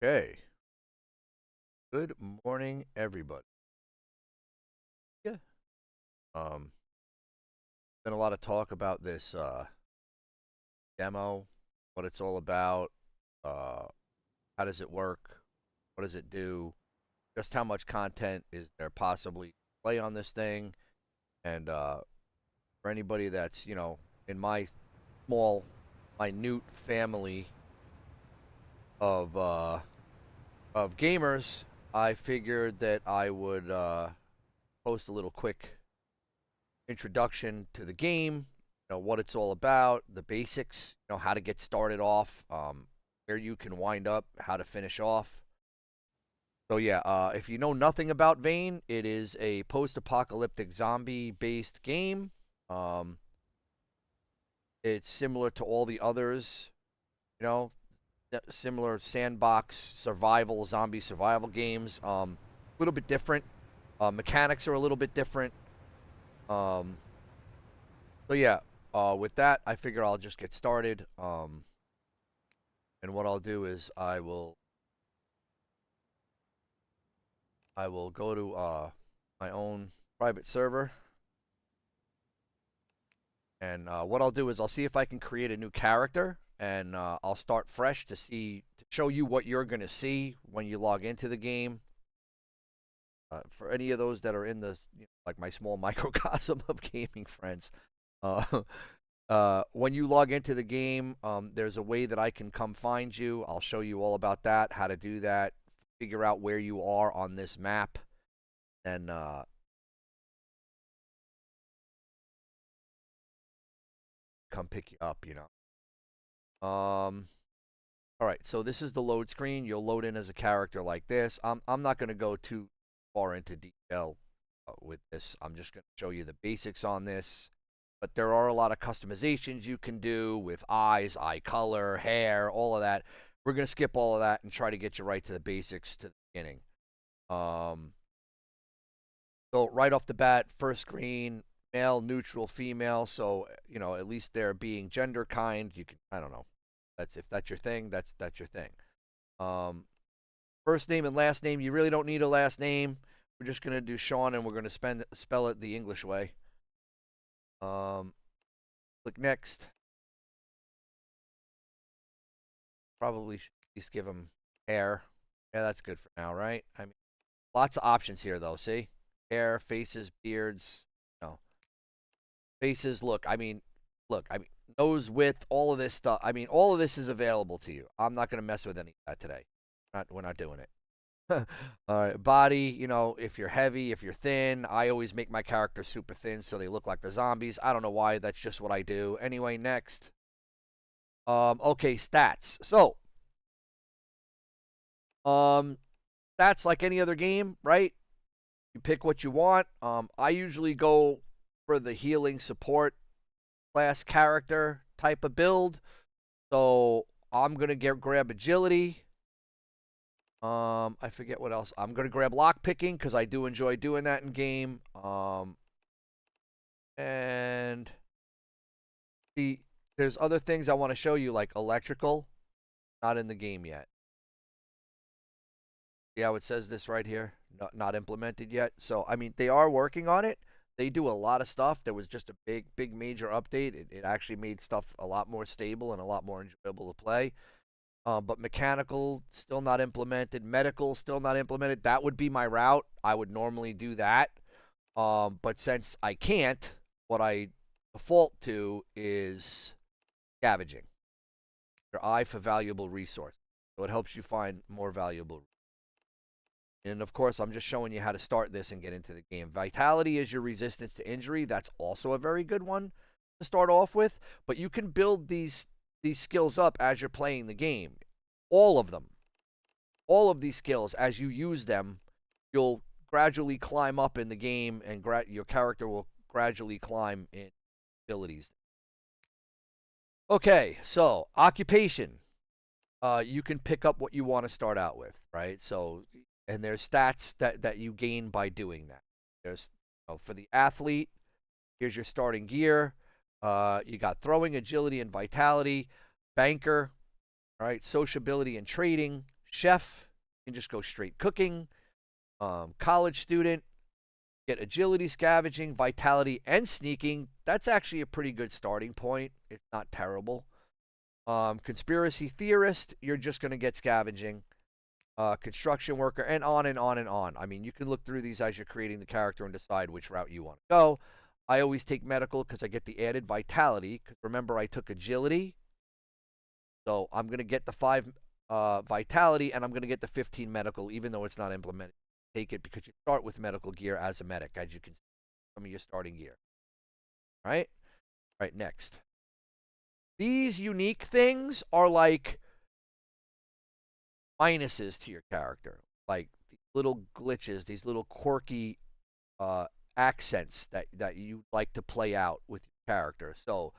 Okay. Good morning, everybody. Yeah. Um, been a lot of talk about this demo, what it's all about, uh, how does it work, what does it do, just how much content is there possibly to play on this thing, and for anybody that's in my small, minute family of uh, of gamers, I figured that I would post a little quick introduction to the game, what it's all about, the basics, how to get started off, where you can wind up, how to finish off. So yeah, if you know nothing about Vane, it is a post-apocalyptic zombie-based game. Um, it's similar to all the others, you know, similar sandbox survival, zombie survival games. A little bit different. Mechanics are a little bit different. Um, So yeah, with that, I figure I'll just get started. And what I'll do is I will go to my own private server, and what I'll do is I'll see if I can create a new character, and I'll start fresh to show you what you're gonna see when you log into the game. For any of those that are in the like my small microcosm of gaming friends, uh, when you log into the game, there's a way that I can come find you. I'll show you all about that, how to do that, figure out where you are on this map, and come pick you up. All right, so this is the load screen. You'll load in as a character like this. I'm not going to go too far into detail with this. I'm just going to show you the basics on this. But there are a lot of customizations you can do with eyes, eye color, hair, all of that. We're going to skip all of that and try to get you right to the basics to the beginning. Um, so right off the bat, first screen, male, neutral, female. So at least they're being gender kind. You can, I don't know. That's if that's your thing. That's your thing. Um, First name and last name. You really don't need a last name. We're just gonna do Sean, and we're gonna spell it the English way. Um, Click next. Probably should at least give him hair. Yeah, that's good for now, right? I mean, lots of options here, though. See, hair, faces, beards. No, faces. Look. I mean, nose width. All of this stuff. I mean, all of this is available to you. I'm not gonna mess with any of that today. We're not doing it. All right, body, if you're heavy, if you're thin, I always make my characters super thin so they look like they're zombies. I don't know why, that's just what I do. Anyway, next. Okay, stats. So, um, stats like any other game, right? You pick what you want. I usually go for the healing support class character type of build. So I'm gonna grab agility. I forget what else. I'm gonna grab lock picking because I do enjoy doing that in game. And the there's other things I want to show you like electrical, not in the game yet. See how it says this right here? Not implemented yet. So I mean they are working on it. They do a lot of stuff. There was just a big major update. It actually made stuff a lot more stable and a lot more enjoyable to play. But mechanical still not implemented. Medical still not implemented. That would be my route. I would normally do that. But since I can't, what I default to is scavenging. Your eye for valuable resource. So it helps you find more valuable. And of course, I'm just showing you how to start this and get into the game. Vitality is your resistance to injury. That's also a very good one to start off with. But you can build these skills up as you're playing the game. All of them. All of these skills, as you use them, you'll gradually climb up in the game, and your character will gradually climb in abilities. Okay, so occupation. You can pick up what you want to start out with, right? So, and there's stats that you gain by doing that. There's for the athlete, here's your starting gear. You got throwing, agility, and vitality. Banker, all right, sociability and trading, chef, you can just go straight cooking. College student, get agility, scavenging, vitality, and sneaking. That's actually a pretty good starting point. It's not terrible. Conspiracy theorist, you're just going to get scavenging. Construction worker, and on and on and on. I mean, you can look through these as you're creating the character and decide which route you want to go. I always take medical because I get the added vitality. Because remember, I took agility, so I'm going to get the 5 vitality, and I'm going to get the 15 medical, even though it's not implemented. Take it because you start with medical gear as a medic, as you can see some of your starting gear. All right? All right, next. These unique things are like minuses to your character. Like these little glitches, these little quirky uh, accents that you like to play out with your character. So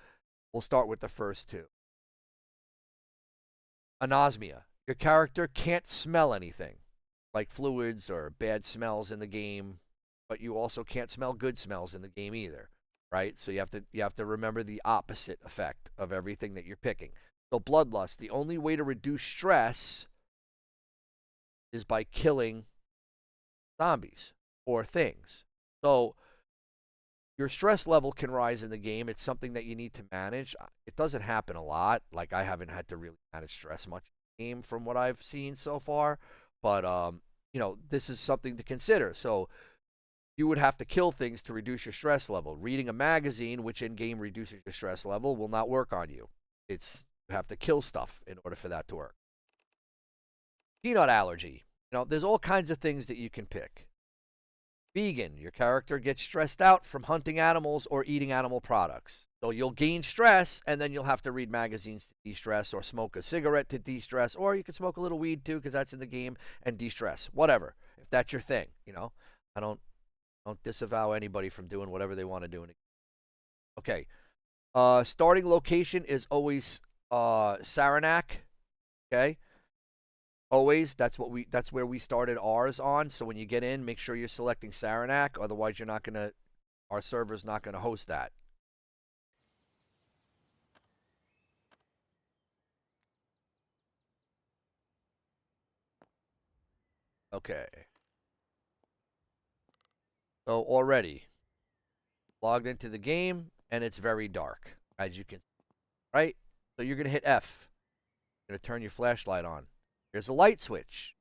we'll start with the first two. Anosmia. Your character can't smell anything, like fluids or bad smells in the game, but you also can't smell good smells in the game either, right? So you have to remember the opposite effect of everything that you're picking. So bloodlust, the only way to reduce stress is by killing zombies or things. So your stress level can rise in the game. It's something that you need to manage. It doesn't happen a lot. Like I haven't had to really manage stress much in the game from what I've seen so far. But this is something to consider. So you would have to kill things to reduce your stress level. Reading a magazine, which in game reduces your stress level, will not work on you. You have to kill stuff in order for that to work. Peanut allergy. There's all kinds of things that you can pick. Vegan, your character gets stressed out from hunting animals or eating animal products. So you'll gain stress, and then you'll have to read magazines to de-stress, or smoke a cigarette to de-stress, or you can smoke a little weed too, because that's in the game, and de-stress. Whatever, if that's your thing. I don't disavow anybody from doing whatever they want to do. Okay. Starting location is always Saranac. Okay. Always, that's where we started ours on. So when you get in, make sure you're selecting Saranac, otherwise our server's not gonna host that. Okay. So already logged into the game and it's very dark, as you can see, right? So you're gonna hit F. You're gonna turn your flashlight on. There's a light switch.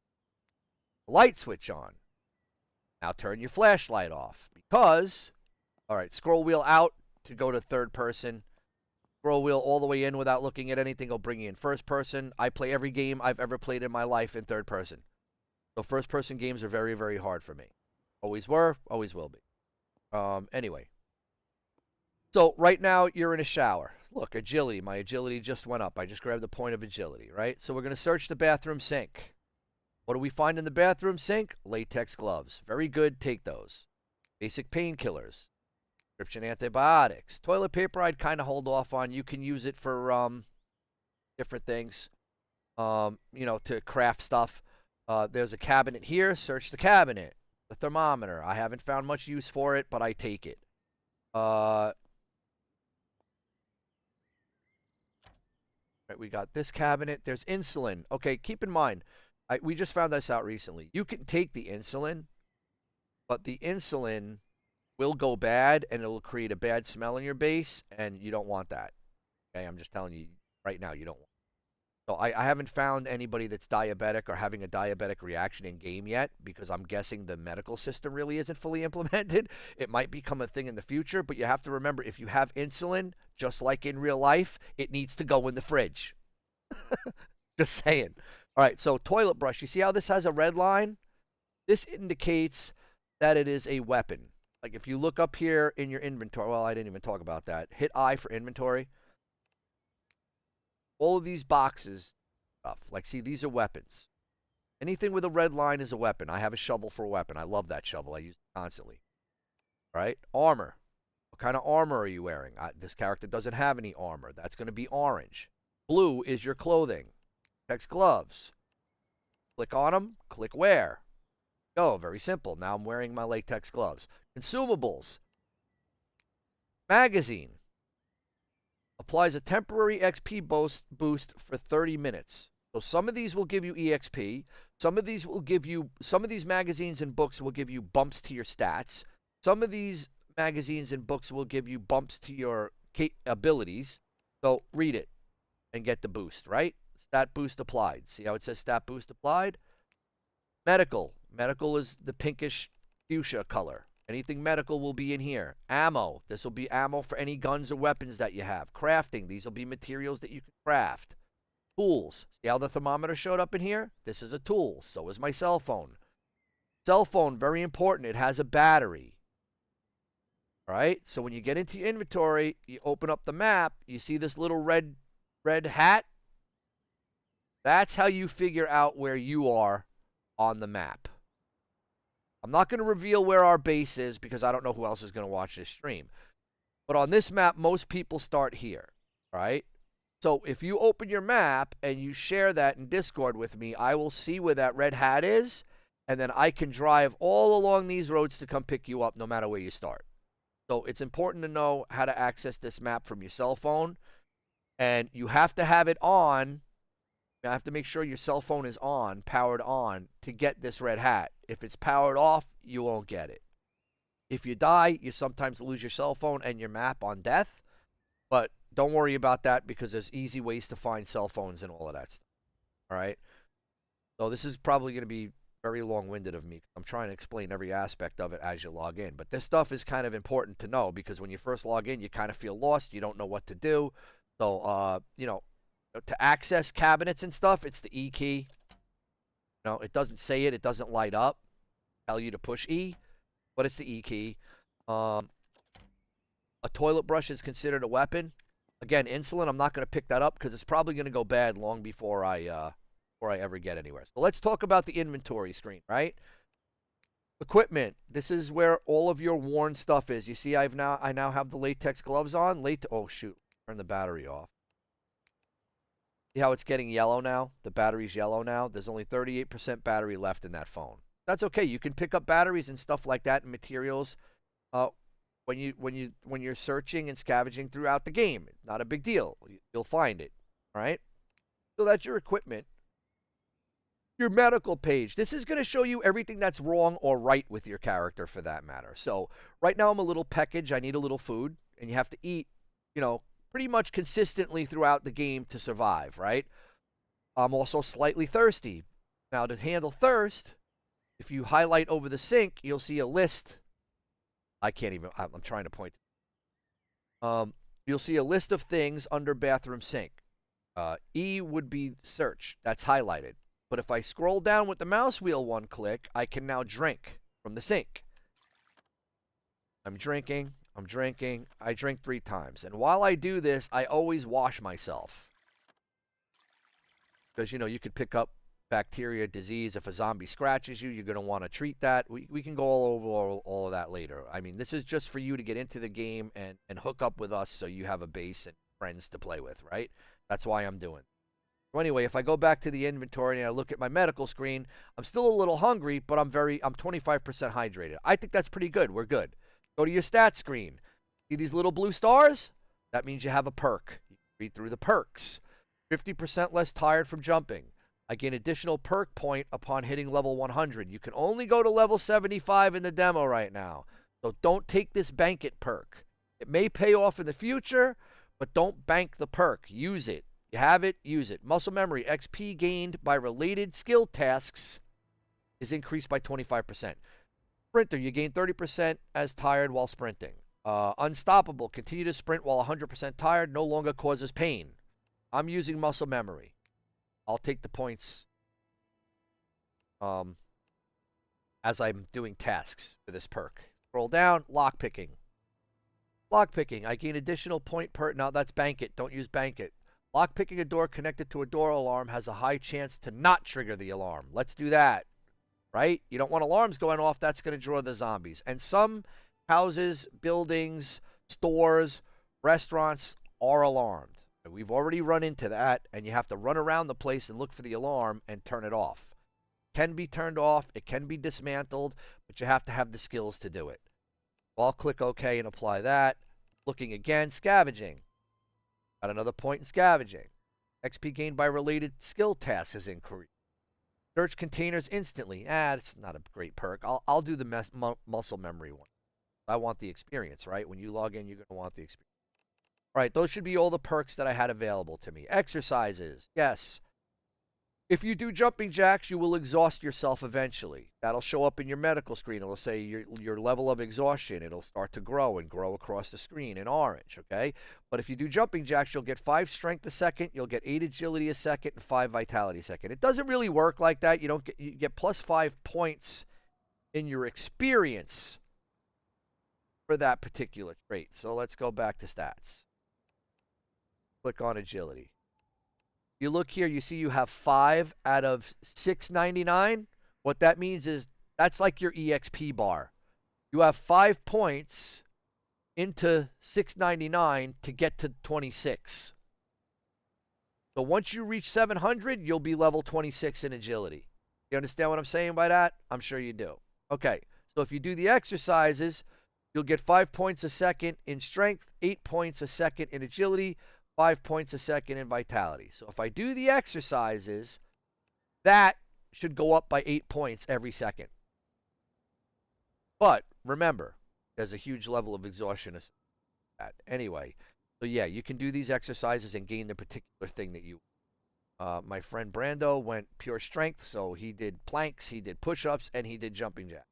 Light switch on. Now turn your flashlight off because, all right, scroll wheel out to go to third person. Scroll wheel all the way in without looking at anything will bring you in first person. I play every game I've ever played in my life in third person. So first person games are very, very hard for me. Always were, always will be. Anyway. So right now you're in a shower. Look, agility. My agility just went up. I just grabbed the point of agility, right? So we're going to search the bathroom sink. What do we find in the bathroom sink? Latex gloves. Very good. Take those. Basic painkillers. Prescription antibiotics. Toilet paper I'd kind of hold off on. You can use it for different things. To craft stuff. There's a cabinet here. Search the cabinet. The thermometer. I haven't found much use for it, but I take it. Right, we got this cabinet. There's insulin. Okay, keep in mind, we just found this out recently. You can take the insulin, but the insulin will go bad and it'll create a bad smell in your base, and you don't want that. Okay, I'm just telling you right now, you don't want. So I haven't found anybody that's diabetic or having a diabetic reaction in game yet, because I'm guessing the medical system really isn't fully implemented. It might become a thing in the future, but you have to remember, if you have insulin, just like in real life, it needs to go in the fridge. Just saying. All right, so toilet brush. You see how this has a red line? This indicates that it is a weapon. Like if you look up here in your inventory, well, I didn't even talk about that. Hit I for inventory. All of these boxes, stuff. Like, see, these are weapons. Anything with a red line is a weapon. I have a shovel for a weapon. I love that shovel. I use it constantly. All right, armor. What kind of armor are you wearing? This character doesn't have any armor. That's going to be orange. Blue is your clothing. Text gloves. Click on them. Click wear. Go. Very simple. Now I'm wearing my latex gloves. Consumables. Magazine. Applies a temporary XP boost for 30 minutes. So some of these will give you EXP. Some of these magazines and books will give you bumps to your stats. Some of these magazines and books will give you bumps to your abilities. So read it and get the boost, right? Stat boost applied. See how it says stat boost applied? Medical. Medical is the pinkish fuchsia color. Anything medical will be in here. Ammo. This will be ammo for any guns or weapons that you have. Crafting. These will be materials that you can craft. Tools. See how the thermometer showed up in here? This is a tool. So is my cell phone. Cell phone, very important. It has a battery. All right? So when you get into your inventory, you open up the map, you see this little red hat? That's how you figure out where you are on the map. I'm not going to reveal where our base is because I don't know who else is going to watch this stream. But on this map, most people start here, right? So if you open your map and you share that in Discord with me, I will see where that red hat is, and then I can drive all along these roads to come pick you up no matter where you start. So it's important to know how to access this map from your cell phone, and you have to have it on. You have to make sure your cell phone is on, powered on, to get this red hat. If it's powered off, you won't get it. If you die, you sometimes lose your cell phone and your map on death, but don't worry about that because there's easy ways to find cell phones and all of that stuff. All right? So this is probably going to be very long-winded of me. I'm trying to explain every aspect of it as you log in. But this stuff is kind of important to know because when you first log in, you kind of feel lost. You don't know what to do. So, to access cabinets and stuff, it's the E key. No, it doesn't say it. It doesn't light up. Tell you to push E, but it's the E key. A toilet brush is considered a weapon. Again, insulin, I'm not going to pick that up because it's probably going to go bad long before I ever get anywhere. So let's talk about the inventory screen, right? Equipment. This is where all of your worn stuff is. You see, I now have the latex gloves on. Oh shoot, turn the battery off. See how it's getting yellow now? The battery's yellow now. There's only 38% battery left in that phone. That's okay. You can pick up batteries and stuff like that and materials when you're searching and scavenging throughout the game. Not a big deal. You'll find it. All right? So that's your equipment. Your medical page. This is going to show you everything that's wrong or right with your character for that matter. So right now I'm a little peckage. I need a little food, and you have to eat, pretty much consistently throughout the game to survive, right? I'm also slightly thirsty. Now to handle thirst, if you highlight over the sink, you'll see a list. I'm trying to point. You'll see a list of things under bathroom sink. E would be search. That's highlighted. But if I scroll down with the mouse wheel one click, I can now drink from the sink. I'm drinking. I drink 3 times. And while I do this, I always wash myself. Because, you could pick up bacteria, disease. If a zombie scratches you, you're going to want to treat that. We can go all over all of that later. I mean, this is just for you to get into the game and hook up with us so you have a base and friends to play with, right? That's why I'm doing. So anyway, if I go back to the inventory and I look at my medical screen, I'm still a little hungry, but I'm 25% hydrated. I think that's pretty good. We're good. Go to your stats screen. See these little blue stars? That means you have a perk. You can read through the perks. 50% less tired from jumping. I gain additional perk point upon hitting level 100. You can only go to level 75 in the demo right now. So don't take this bank it perk. It may pay off in the future, but don't bank the perk. Use it. You have it, use it. Muscle memory. XP gained by related skill tasks is increased by 25%. Sprinter, you gain 30% as tired while sprinting. Unstoppable, continue to sprint while 100% tired, no longer causes pain. I'm using muscle memory. I'll take the points as I'm doing tasks for this perk. Scroll down, lockpicking. Lockpicking, I gain additional point per... Now that's bank it, don't use bank it. Lockpicking a door connected to a door alarm has a high chance to not trigger the alarm. Let's do that. Right? You don't want alarms going off. That's going to draw the zombies. And some houses, buildings, stores, restaurants are alarmed. We've already run into that, and you have to run around the place and look for the alarm and turn it off. It can be turned off. It can be dismantled, but you have to have the skills to do it. I'll click OK and apply that. Looking again, scavenging. Got another point in scavenging. XP gained by related skill tasks has increased. Search containers instantly. It's not a great perk. I'll do the muscle memory one. I want the experience, right? When you log in, you're going to want the experience. All right, those should be all the perks that I had available to me. Exercises. Yes. If you do jumping jacks, you will exhaust yourself eventually. That'll show up in your medical screen. It'll say your level of exhaustion. It'll start to grow and grow across the screen in orange, okay? But if you do jumping jacks, you'll get 5 strength a second, you'll get 8 agility a second, and 5 vitality a second. It doesn't really work like that. You get plus 5 points in your experience for that particular trait. So let's go back to stats. Click on agility. You look here, you see you have 5 out of 699. What that means is that's like your EXP bar. You have 5 points into 699 to get to 26. So once you reach 700, you'll be level 26 in agility. You understand what I'm saying by that? I'm sure you do. Okay, so if you do the exercises, you'll get 5 points a second in strength, 8 points a second in agility, 5 points a second in vitality. So if I do the exercises, that should go up by 8 points every second. But remember, there's a huge level of exhaustion. Anyway, so yeah, you can do these exercises and gain the particular thing that you. My friend Brando went pure strength, so he did planks, he did push-ups, and he did jumping jacks.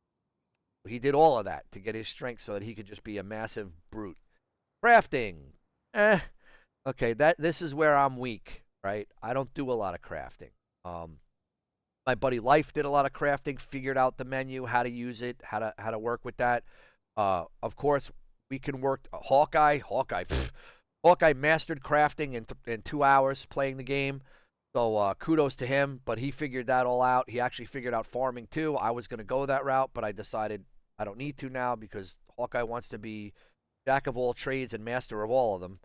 He did all of that to get his strength so that he could just be a massive brute. Crafting. Okay, this is where I'm weak, right? I don't do a lot of crafting. My buddy Life did a lot of crafting, figured out the menu, how to use it, how to work with that. Of course, we can work Hawkeye mastered crafting in 2 hours playing the game. So kudos to him, but he figured that all out. He actually figured out farming too. I was going to go that route, but I decided I don't need to now because Hawkeye wants to be jack of all trades and master of all of them.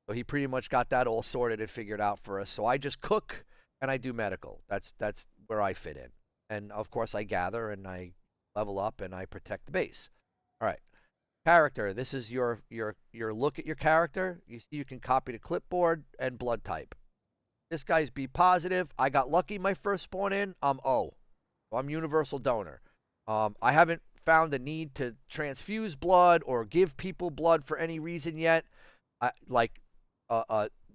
So he pretty much got that all sorted and figured out for us. So I just cook and I do medical. That's where I fit in. And of course I gather and I level up and I protect the base. All right. Character. This is your look at your character. You see you can copy to clipboard and blood type. This guy's B positive. I got lucky my first spawn in. I'm O. So I'm universal donor. I haven't found a need to transfuse blood or give people blood for any reason yet.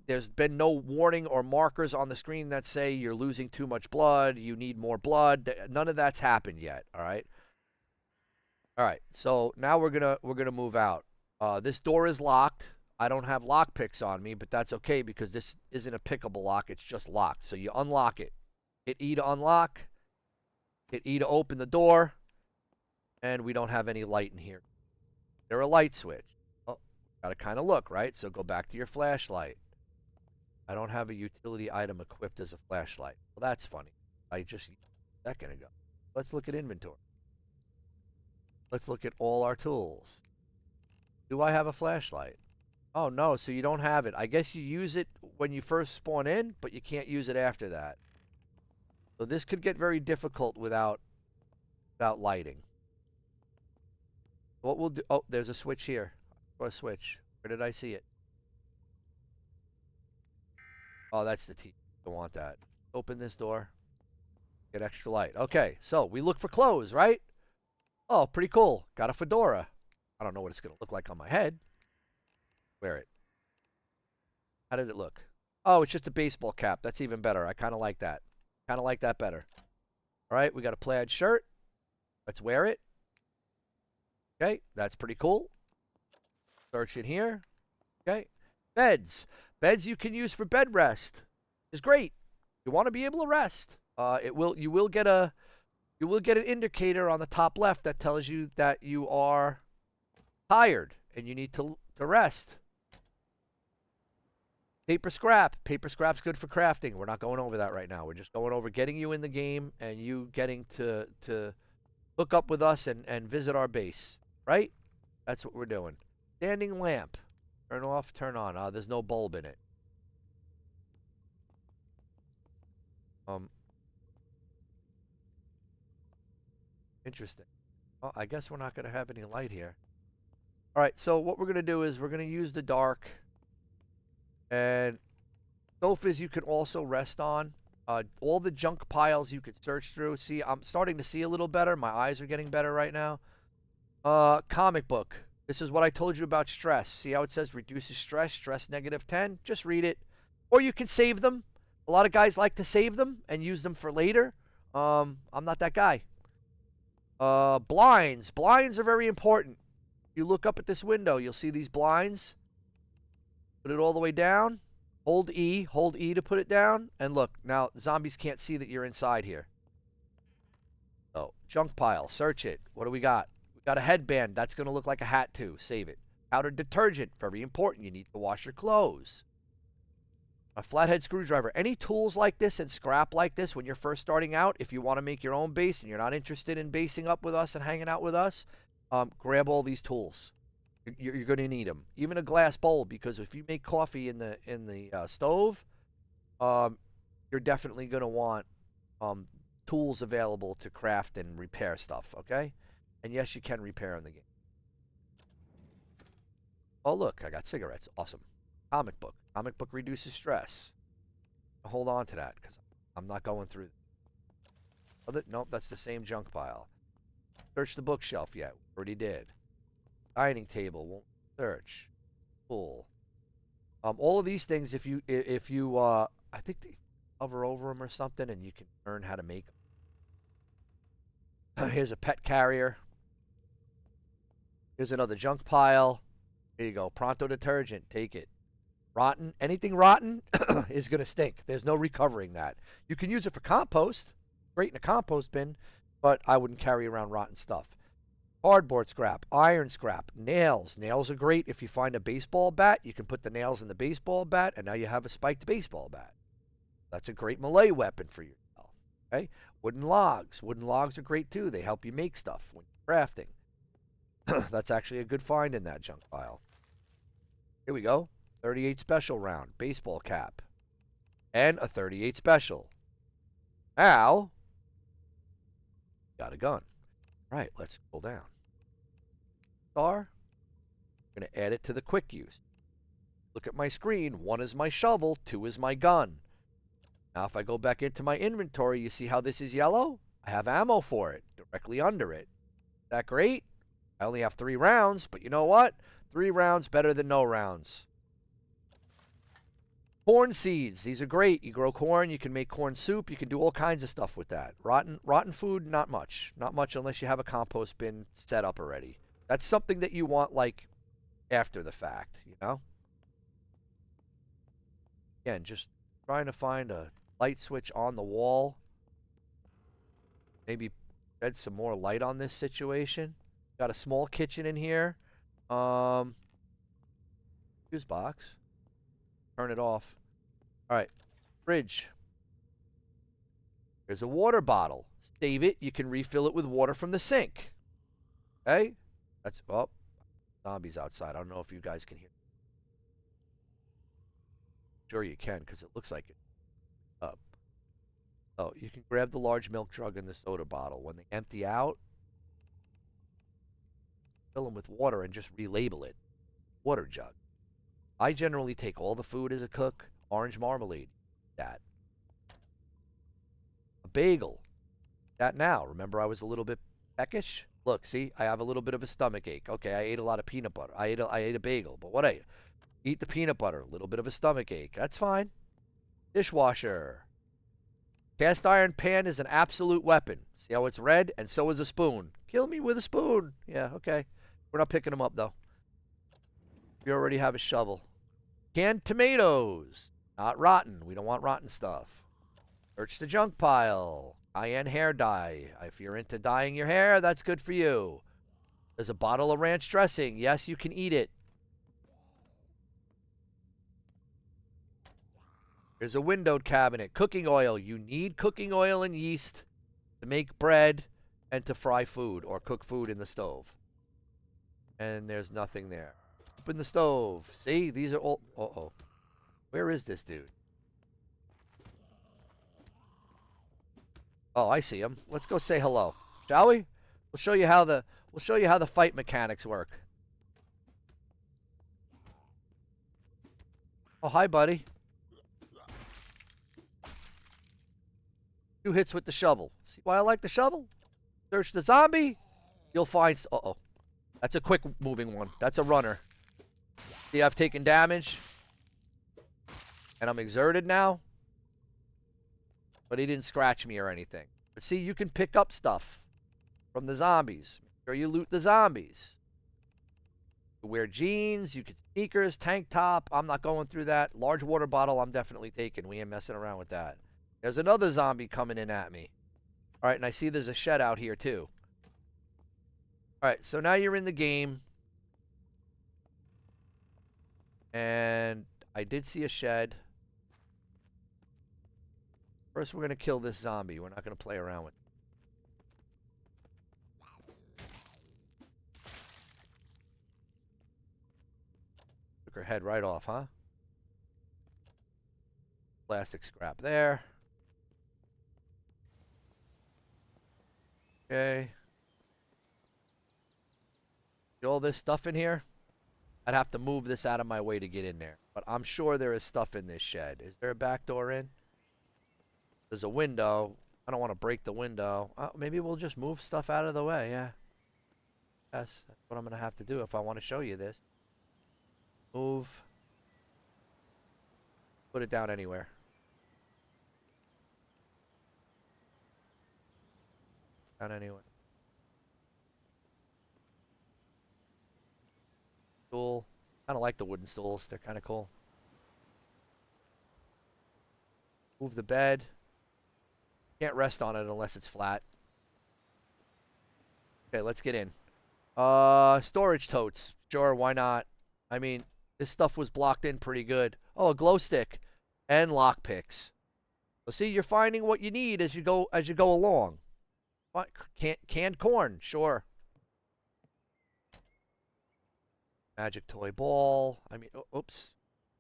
There's been no warning or markers on the screen that say you're losing too much blood, you need more blood. None of that's happened yet. All right. All right. So now we're gonna move out. This door is locked. I don't have lock picks on me, but that's okay because this isn't a pickable lock. It's just locked. So you unlock it. Hit E to unlock. Hit E to open the door. And we don't have any light in here. There's a light switch. Oh, gotta kind of look, right? So go back to your flashlight. I don't have a utility item equipped as a flashlight. Well, that's funny. I just used it a second ago. Let's look at inventory. Let's look at all our tools. Do I have a flashlight? Oh no, so you don't have it. I guess you use it when you first spawn in, but you can't use it after that. So this could get very difficult without lighting. What we'll do, oh, there's a switch here. Or a switch. Where did I see it? Oh, that's the T. Don't want that. Open this door. Get extra light. Okay, so we look for clothes, right? Oh, pretty cool. Got a fedora. I don't know what it's going to look like on my head. Wear it. How did it look? Oh, it's just a baseball cap. That's even better. I kind of like that. Kind of like that better. All right, we got a plaid shirt. Let's wear it. Okay, that's pretty cool. Search in here. Okay. Beds. Beds you can use for bed rest. Is great. You want to be able to rest. You will get an indicator on the top left that tells you that you are tired and you need to rest. Paper scrap. Paper scrap's good for crafting. We're not going over that right now. We're just going over getting you in the game and you getting to hook up with us and visit our base. Right? That's what we're doing. Standing lamp. Turn off, turn on. There's no bulb in it. Interesting. Well, I guess we're not going to have any light here. All right, so what we're going to do is we're going to use the dark. And Sofas you can also rest on. All the junk piles you could search through. See, I'm starting to see a little better. My eyes are getting better right now. Comic book. This is what I told you about stress. See how it says reduces stress, stress -10? Just read it. Or you can save them. A lot of guys like to save them and use them for later. I'm not that guy. Blinds. Blinds are very important. You look up at this window, you'll see these blinds. Put it all the way down. Hold E to put it down. And look, now zombies can't see that you're inside here. So, junk pile, search it. What do we got? We got a headband. That's going to look like a hat too. Save it. Powdered detergent, very important. You need to wash your clothes. A flathead screwdriver. Any tools like this and scrap like this when you're first starting out, if you want to make your own base and you're not interested in basing up with us and hanging out with us, grab all these tools. You're going to need them. Even a glass bowl, because if you make coffee in the stove, you're definitely going to want tools available to craft and repair stuff. Okay, and yes, you can repair in the game. Oh look, I got cigarettes. Awesome. Comic book. Comic book reduces stress. Hold on to that because I'm not going through. Nope, that's the same junk pile. Search the bookshelf yet? Already did. Dining table, won't search. Cool. All of these things, if you I think they hover over them or something, and you can learn how to make them. Here's a pet carrier. Here's another junk pile. There you go. Pronto detergent. Take it. Rotten. Anything rotten is going to stink. There's no recovering that. You can use it for compost. Great in a compost bin, but I wouldn't carry around rotten stuff. Cardboard scrap, iron scrap, nails. Nails are great if you find a baseball bat. You can put the nails in the baseball bat, and now you have a spiked baseball bat. That's a great melee weapon for yourself. Okay? Wooden logs. Wooden logs are great too. They help you make stuff when you're crafting. That's actually a good find in that junk pile. Here we go. 38 special round. Baseball cap. And a 38 special. Now, got a gun. All right, let's pull down. Star. I'm going to add it to the quick use. Look at my screen. 1 is my shovel. 2 is my gun. Now, if I go back into my inventory, you see how this is yellow? I have ammo for it directly under it. Is that great? I only have 3 rounds, but you know what? 3 rounds better than no rounds. Corn seeds. These are great. You grow corn. You can make corn soup. You can do all kinds of stuff with that. Rotten food, not much. Not much unless you have a compost bin set up already. That's something that you want, like, after the fact, you know? Again, just trying to find a light switch on the wall. Maybe shed some more light on this situation. Got a small kitchen in here. Fuse box. Turn it off. All right. Fridge. There's a water bottle. Save it. You can refill it with water from the sink. Okay? That's, oh, zombies outside. I don't know if you guys can hear. Sure you can, because it looks like it. Oh, you can grab the large milk jug and the soda bottle. When they empty out, fill them with water and just relabel it. Water jug. I generally take all the food as a cook. Orange marmalade. That. A bagel. That now. Remember I was a little bit peckish? Look, see? I have a little bit of a stomach ache. Okay, I ate a lot of peanut butter. I ate a bagel. But what I eat the peanut butter. A little bit of a stomach ache. That's fine. Dishwasher. Cast iron pan is an absolute weapon. See how it's red? And so is a spoon. Kill me with a spoon. Yeah, okay. We're not picking them up, though. We already have a shovel. Canned tomatoes. Not rotten. We don't want rotten stuff. Search the junk pile. Cayenne hair dye. If you're into dyeing your hair, that's good for you. There's a bottle of ranch dressing. Yes, you can eat it. There's a windowed cabinet. Cooking oil. You need cooking oil and yeast to make bread and to fry food or cook food in the stove. And there's nothing there. Open the stove. See? These are all... Uh-oh. Where is this dude? Oh, I see him. Let's go say hello. Shall we? We'll show you how the fight mechanics work. Oh, hi, buddy. 2 hits with the shovel. See why I like the shovel? Search the zombie. You'll find... Uh-oh. That's a quick moving one. That's a runner. See, I've taken damage. And I'm exerted now. But he didn't scratch me or anything. But see, you can pick up stuff from the zombies. Make sure you loot the zombies. You can wear jeans, you can sneakers, tank top. I'm not going through that. Large water bottle, I'm definitely taking. We ain't messing around with that. There's another zombie coming in at me. Alright, and I see there's a shed out here too. Alright, so now you're in the game. And I did see a shed. First, we're going to kill this zombie. We're not going to play around with it. Took her head right off, huh? Plastic scrap there. Okay. See all this stuff in here? I'd have to move this out of my way to get in there. But I'm sure there is stuff in this shed. Is there a back door in? There's a window. I don't want to break the window. Maybe we'll just move stuff out of the way, yeah. Yes, that's what I'm going to have to do if I want to show you this. Move. Put it down anywhere. Down anywhere. Stool. Kind of like the wooden stools. They're kind of cool. Move the bed. Can't rest on it unless it's flat. Okay, let's get in. Storage totes. Sure, why not? I mean, this stuff was blocked in pretty good. Oh, a glow stick and lock picks. So see, you're finding what you need as you go along. What? Canned corn, sure. Magic toy ball. I mean, oops.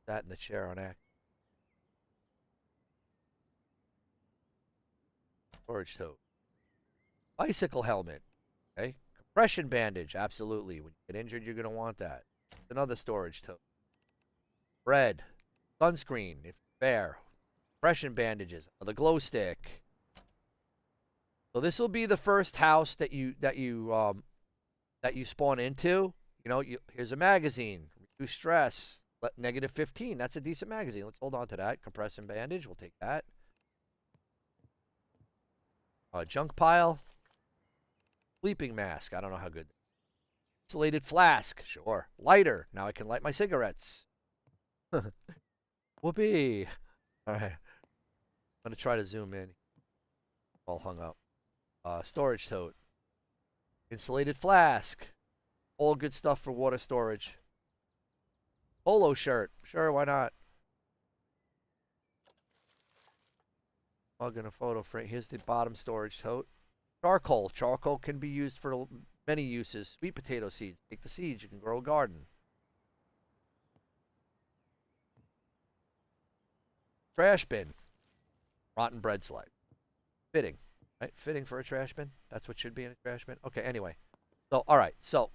That in the chair on act. Storage tote. Bicycle helmet. Okay. Compression bandage. Absolutely. When you get injured, you're going to want that. Another storage tote. Bread. Sunscreen, if fair. Compression bandages. The glow stick. So this will be the first house that you spawn into. You know, here's a magazine. Reduce stress. Negative 15. That's a decent magazine. Let's hold on to that. Compression bandage. We'll take that. Junk pile. Sleeping mask. I don't know how good. Insulated flask. Sure. Lighter. Now I can light my cigarettes. Whoopee. Alright. I'm going to try to zoom in. All hung up. Storage tote. Insulated flask. All good stuff for water storage. Polo shirt. Sure, why not? Mug and a photo frame. Here's the bottom storage tote. Charcoal. Charcoal can be used for many uses. Sweet potato seeds. Take the seeds. You can grow a garden. Trash bin. Rotten bread slide. Fitting. Right? Fitting for a trash bin. That's what should be in a trash bin. Okay, anyway. So, alright. So,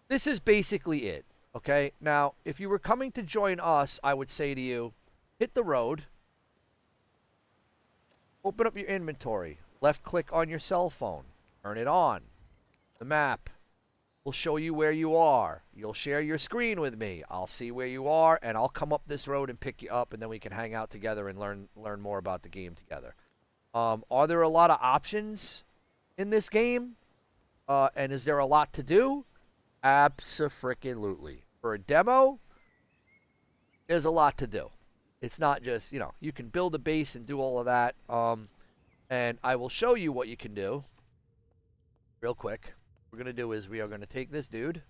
this is basically it. Okay? Now, if you were coming to join us, I would say to you, hit the road. Open up your inventory. Left click on your cell phone. Turn it on. The map will show you where you are. You'll share your screen with me. I'll see where you are, and I'll come up this road and pick you up, and then we can hang out together and learn more about the game together. Are there a lot of options in this game? And is there a lot to do? Abso-freaking-lutely. For a demo, there's a lot to do. It's not just, you know, you can build a base and do all of that. And I will show you what you can do real quick. What we're going to do is we are going to take this dude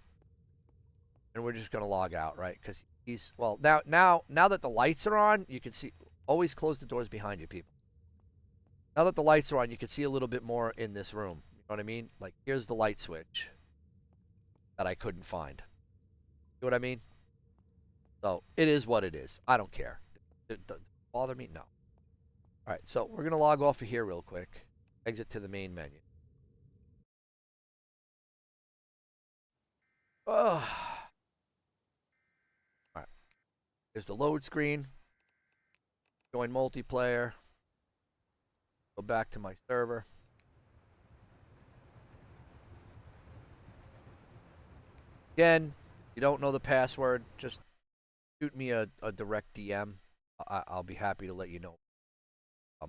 and we're just going to log out, right? Because he's, well, now that the lights are on, you can see, always close the doors behind you, people. Now that the lights are on, you can see a little bit more in this room. You know what I mean? Like, here's the light switch that I couldn't find. You know what I mean? So, it is what it is. I don't care. Does it bother me? No. Alright, so we're going to log off of here real quick. Exit to the main menu. Alright. Here's the load screen. Join multiplayer. Go back to my server. Again, you don't know the password, just shoot me a direct DM. I'll be happy to let you know.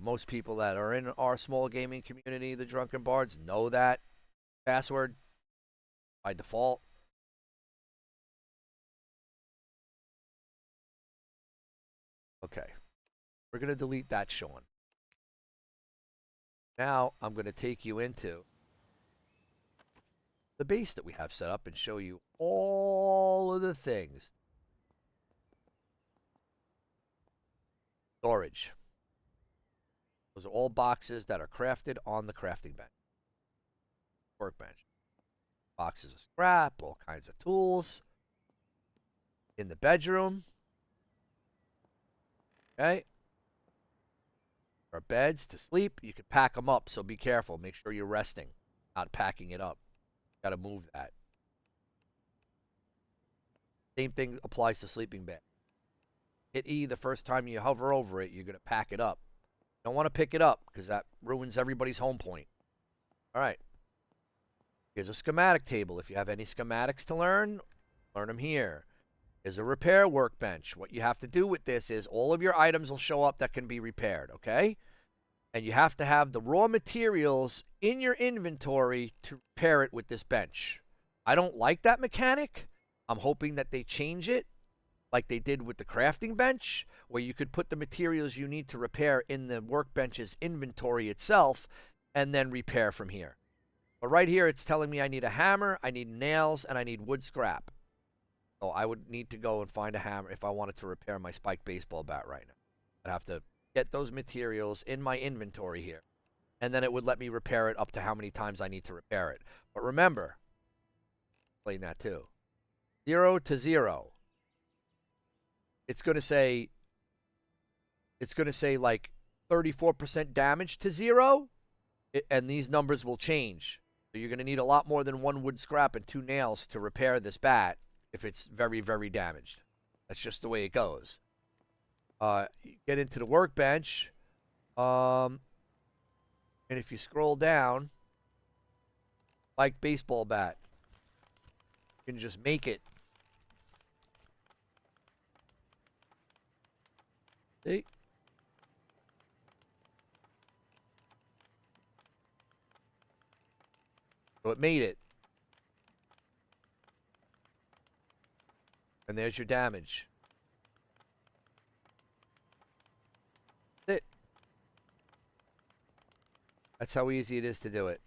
Most people that are in our small gaming community, the Drunken Bards, know that password by default. Okay, we're going to delete that, Sean. Now I'm going to take you into the base that we have set up and show you all of the things. Storage. Those are all boxes that are crafted on the crafting bench. Workbench. Boxes of scrap, all kinds of tools. In the bedroom. Okay. Our beds to sleep. You can pack them up, so be careful. Make sure you're resting, not packing it up. Got to move that. Same thing applies to sleeping bag. Hit E the first time you hover over it, you're going to pack it up. Don't want to pick it up because that ruins everybody's home point. All right. Here's a schematic table. If you have any schematics to learn them here. Here's a repair workbench. What you have to do with this is all of your items will show up that can be repaired, okay? And you have to have the raw materials in your inventory to repair it with this bench. I don't like that mechanic. I'm hoping that they change it like they did with the crafting bench, where you could put the materials you need to repair in the workbench's inventory itself and then repair from here. But right here, it's telling me I need a hammer, I need nails, and I need wood scrap. So I would need to go and find a hammer if I wanted to repair my spiked baseball bat right now. I'd have to get those materials in my inventory here. And then it would let me repair it up to how many times I need to repair it. But remember, explain that too. 0 to 0. It's going to say like 34% damage to 0, and these numbers will change. So you're going to need a lot more than 1 wood scrap and 2 nails to repair this bat if it's very, very damaged. That's just the way it goes. Get into the workbench, and if you scroll down, like baseball bat, you can just make it. See? So it made it. And there's your damage. That's it. That's how easy it is to do it.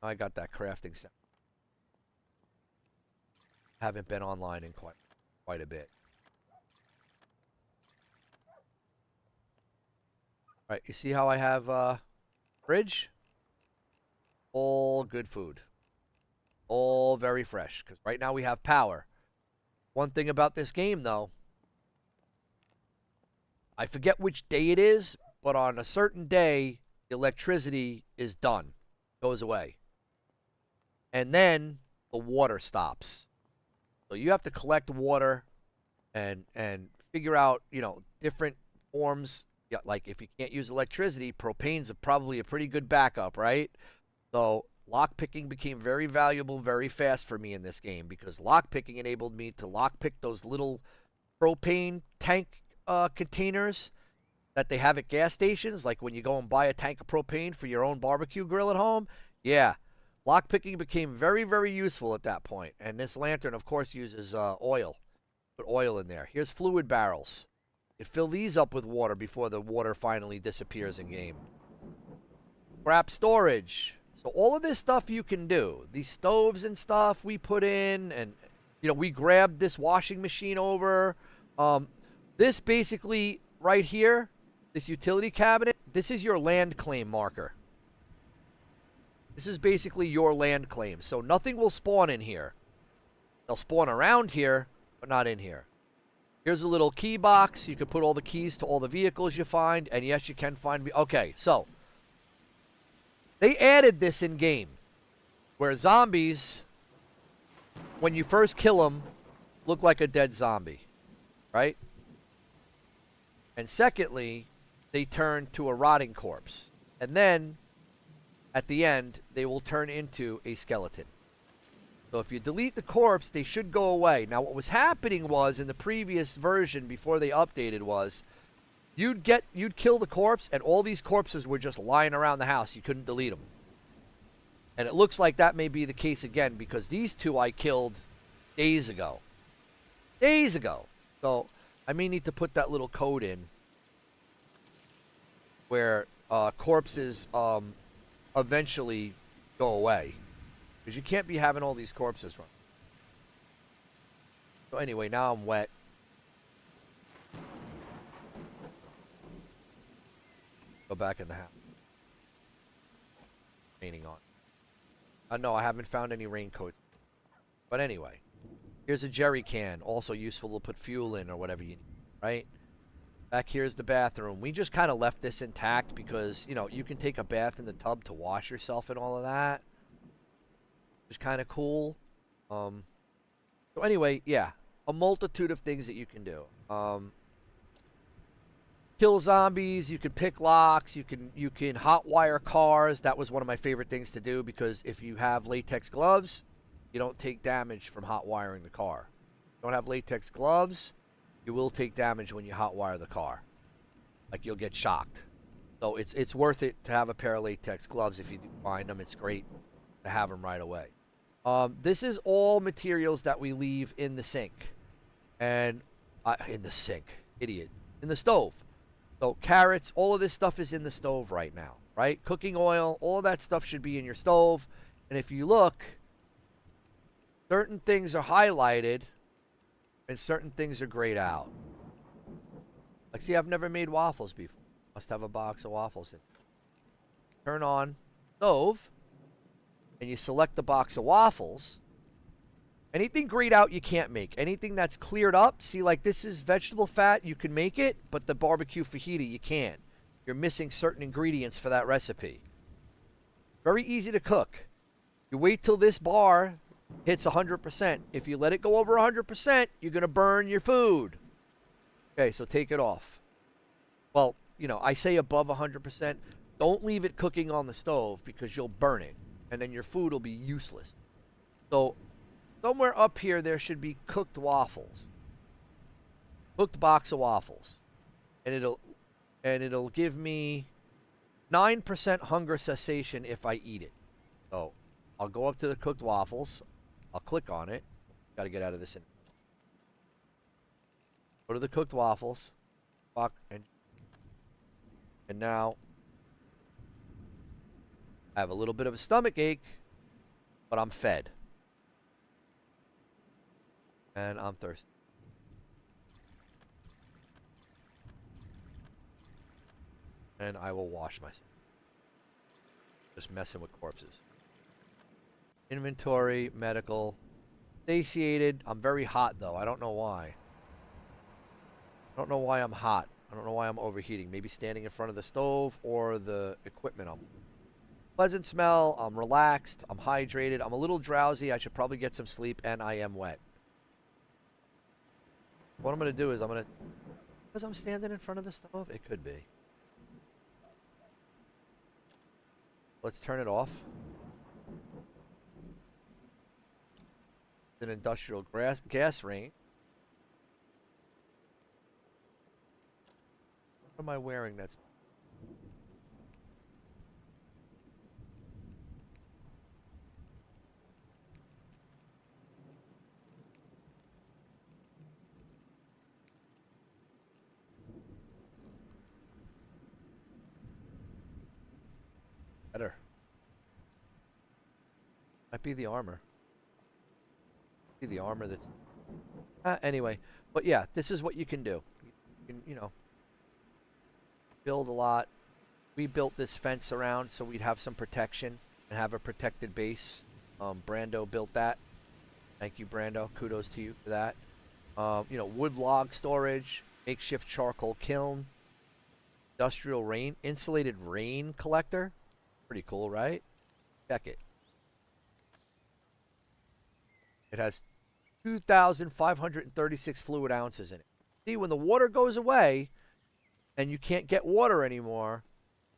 I got that crafting set. Haven't been online in quite a bit. Right, you see how I have fridge? All good food. All very fresh, because right now we have power. One thing about this game, though, I forget which day it is, but on a certain day, the electricity is done, goes away. And then the water stops. So you have to collect water and figure out, different forms. Yeah, like if you can't use electricity, propane's probably a pretty good backup, right? So lockpicking became very valuable very fast for me in this game because lockpicking enabled me to lockpick those little propane tank containers that they have at gas stations, like when you go and buy a tank of propane for your own barbecue grill at home. Yeah, lockpicking became very, very useful at that point. And this lantern, of course, uses oil. Put oil in there. Here's fluid barrels. You fill these up with water before the water finally disappears in game. Scrap storage. So all of this stuff you can do. These stoves and stuff we put in, and we grabbed this washing machine over. This basically right here, this utility cabinet, this is your land claim marker. This is basically your land claim. So nothing will spawn in here. They'll spawn around here, but not in here. Here's a little key box. You can put all the keys to all the vehicles you find, and yes, you can find. Okay, so they added this in game, where zombies, when you first kill them, look like a dead zombie, right? And secondly, they turn to a rotting corpse. And then, at the end, they will turn into a skeleton. So if you delete the corpse, they should go away. Now, what was happening was, in the previous version, before they updated, was you'd kill the corpse, and all these corpses were just lying around the house. You couldn't delete them. And it looks like that may be the case again, because these two I killed days ago. Days ago. So I may need to put that little code in where corpses eventually go away. Because you can't be having all these corpses run. So anyway, now I'm wet. Go back in the house. Raining on. No, I haven't found any raincoats. But anyway, here's a jerry can. Also useful to put fuel in or whatever you need, right? Back here's the bathroom. We just kind of left this intact because, you know, you can take a bath in the tub to wash yourself and all of that. Which is kind of cool. So anyway, yeah. A multitude of things that you can do. Kill zombies, you can pick locks, you can hotwire cars. That was one of my favorite things to do because if you have latex gloves, you don't take damage from hotwiring the car. If you don't have latex gloves, you will take damage when you hotwire the car. Like you'll get shocked. So it's worth it to have a pair of latex gloves if you do find them. It's great to have them right away. This is all materials that we leave in the sink. And in the sink, idiot. In the stove. So carrots, all of this stuff is in the stove right now, right? Cooking oil, all of that stuff should be in your stove. And if you look, certain things are highlighted and certain things are grayed out. Like, see, I've never made waffles before. Must have a box of waffles in. Turn on stove and you select the box of waffles. Anything grayed out you can't make. Anything that's cleared up, see, like this is vegetable fat, you can make it, but the barbecue fajita you can't. You're missing certain ingredients for that recipe. Very easy to cook. You wait till this bar hits 100%. If you let it go over 100%, you're going to burn your food. Okay, so take it off. Well, you know, I say above 100%. Don't leave it cooking on the stove because you'll burn it, and then your food will be useless. So somewhere up here, there should be cooked waffles. Cooked box of waffles. And it'll give me 9% hunger cessation if I eat it. So I'll go up to the cooked waffles. I'll click on it. Got to get out of this. Go to the cooked waffles. And now I have a little bit of a stomach ache, but I'm fed. And I'm thirsty. And I will wash myself. Just messing with corpses. Inventory, medical. Satiated. I'm very hot though. I don't know why. I don't know why I'm hot. I don't know why I'm overheating. Maybe standing in front of the stove or the equipment. Pleasant smell. I'm relaxed. I'm hydrated. I'm a little drowsy. I should probably get some sleep, and I am wet. What I'm going to do is because I'm standing in front of the stove? It could be. Let's turn it off. It's an industrial gas range. What am I wearing that's... better. Might be the armor. Be the armor that's... anyway, but yeah, this is what you can do. You can, you know, build a lot. We built this fence around so we'd have some protection and have a protected base. Brando built that. Thank you, Brando. Kudos to you for that. You know, wood log storage, makeshift charcoal kiln, industrial rain, insulated rain collector. Pretty cool, right? Check it. It has 2,536 fluid ounces in it. See, when the water goes away and you can't get water anymore,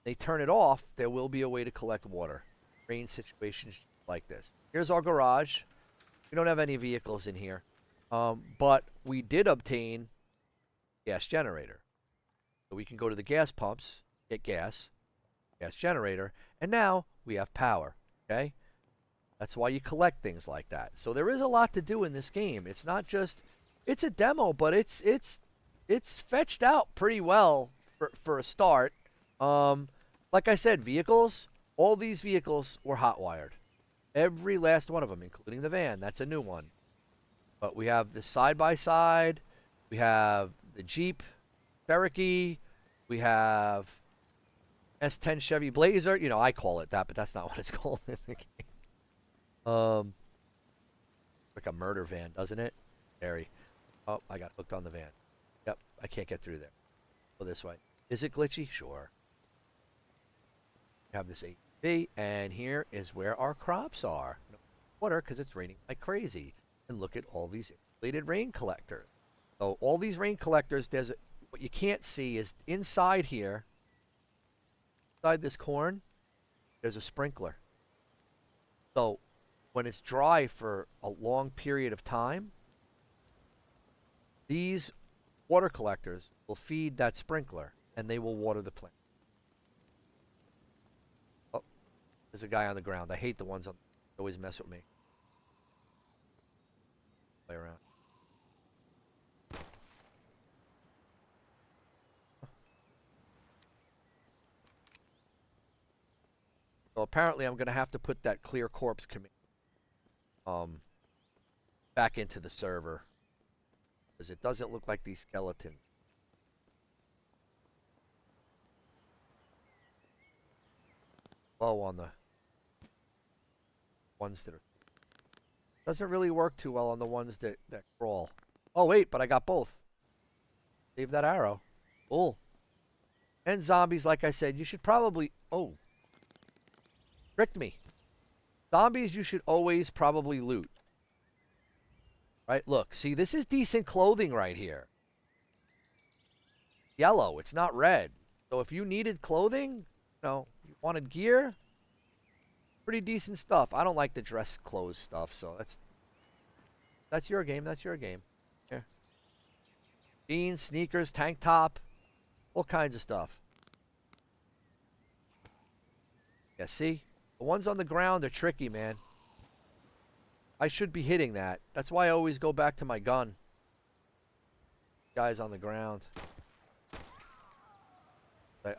They turn it off, there will be a way to collect water. Rain situations like this. Here's our garage. We don't have any vehicles in here. But we did obtain gas generator. So we can go to the gas pumps, get gas generator, and now we have power. Okay? That's why you collect things like that. So there is a lot to do in this game. It's not just it's a demo, but it's fetched out pretty well for a start. Um, like I said, vehicles, all these vehicles were hot wired. Every last one of them, including the van. That's a new one. But we have the side by side, we have the Jeep Cherokee, we have S10 Chevy Blazer. You know, I call it that, but that's not what it's called in the game. Like a murder van, doesn't it? Very. Oh, I got hooked on the van. Yep, I can't get through there. Go this way. Is it glitchy? Sure. We have this ATV, and here is where our crops are. No water because it's raining like crazy. And look at all these insulated rain collectors. So all these rain collectors, what you can't see is inside here, inside this corn, there's a sprinkler. So when it's dry for a long period of time, these water collectors will feed that sprinkler and they will water the plant. Oh, there's a guy on the ground. I hate the ones on always mess with me. Play around. So apparently I'm gonna have to put that clear corpse command back into the server. Because it doesn't look like these skeletons. Low on the ones that are. Doesn't really work too well on the ones that crawl. Oh wait, but I got both. Save that arrow. Cool. And zombies, like I said, you should probably. Oh, tricked me. Zombies, you should always probably loot. Right? Look, see, this is decent clothing right here. Yellow, it's not red. So if you needed clothing, you wanted gear, pretty decent stuff. I don't like the dress clothes stuff, so that's your game. That's your game. Here. Jeans, sneakers, tank top, all kinds of stuff. Yeah, see? The ones on the ground are tricky, man. I should be hitting that. That's why I always go back to my gun. Guys on the ground.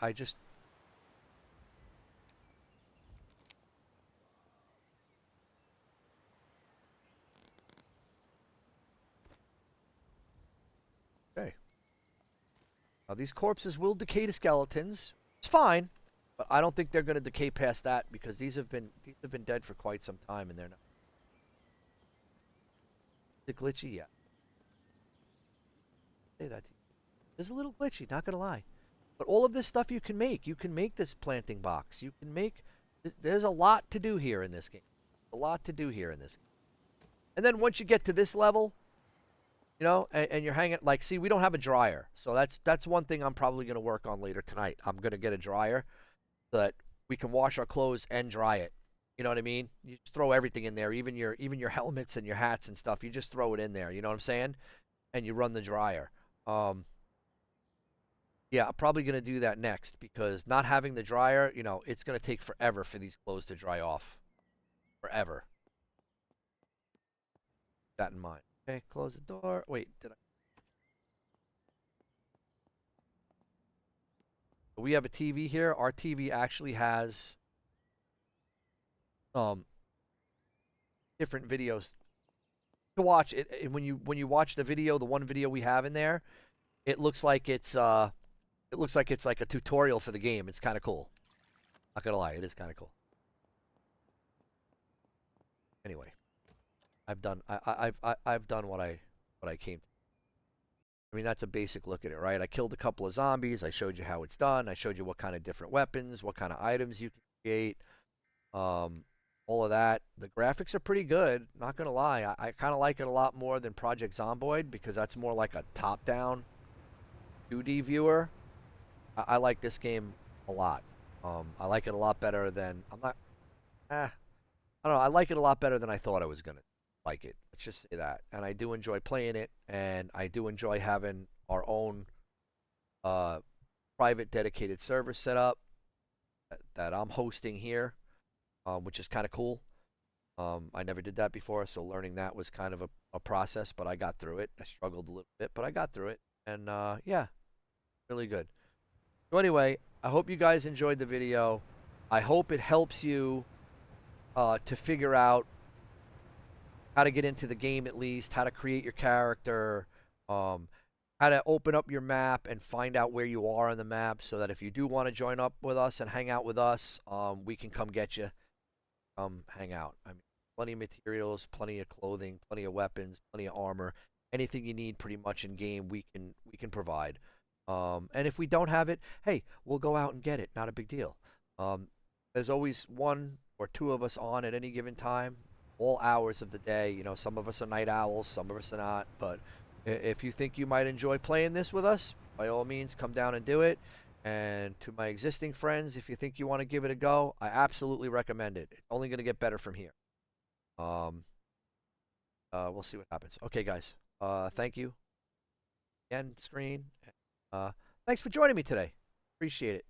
I just... Okay. Now these corpses will decay to skeletons. It's fine, but I don't think they're going to decay past that because these have been dead for quite some time and they're not. Is it glitchy? Yeah. Say that to you. It's a little glitchy, not going to lie. But all of this stuff you can make. You can make this planting box. You can make... There's a lot to do here in this game. A lot to do here in this game. And then once you get to this level, and you're hanging... Like, see, we don't have a dryer. So that's one thing I'm probably going to work on later tonight. I'm going to get a dryer so that we can wash our clothes and dry it. You know what I mean? You just throw everything in there, even your helmets and your hats and stuff. You just throw it in there. You know what I'm saying? And you run the dryer. Yeah, I'm probably going to do that next because not having the dryer, it's going to take forever for these clothes to dry off. Forever. Keep that in mind. Okay, close the door. Wait, did I? We have a TV here. Our TV actually has um different videos to watch. When you watch the video, the one video we have in there, it looks like it's like a tutorial for the game. It's kind of cool. Not gonna lie, it is kind of cool. Anyway, I've done what I came to. I mean, that's a basic look at it, right? I killed a couple of zombies. I showed you how it's done. I showed you what kind of different weapons, what kind of items you can create, um, all of that. The graphics are pretty good. Not gonna lie, I kind of like it a lot more than Project Zomboid because that's more like a top-down 2D viewer. I like this game a lot. I like it a lot better than I'm not. I don't know. I like it a lot better than I thought I was gonna like it. Let's just say that. And I do enjoy playing it, and I do enjoy having our own uh, private dedicated server set up that I'm hosting here, which is kind of cool. I never did that before, so learning that was kind of a process, but I got through it. I struggled a little bit, but I got through it, and yeah, really good. So anyway, I hope you guys enjoyed the video. I hope it helps you to figure out how to get into the game at least, how to create your character, um, how to open up your map and find out where you are on the map so that if you do want to join up with us and hang out with us, we can come get you, hang out. I mean, plenty of materials, plenty of clothing, plenty of weapons, plenty of armor, anything you need pretty much in game we can provide. And if we don't have it, hey, we'll go out and get it. Not a big deal. Um, there's always one or two of us on at any given time, all hours of the day. You know, some of us are night owls, some of us are not. But if you think you might enjoy playing this with us, by all means, come down and do it. And to my existing friends, if you think you want to give it a go, I absolutely recommend it. It's only going to get better from here. Um, we'll see what happens. Okay, guys. Thank you. End screen. Uh, thanks for joining me today. Appreciate it.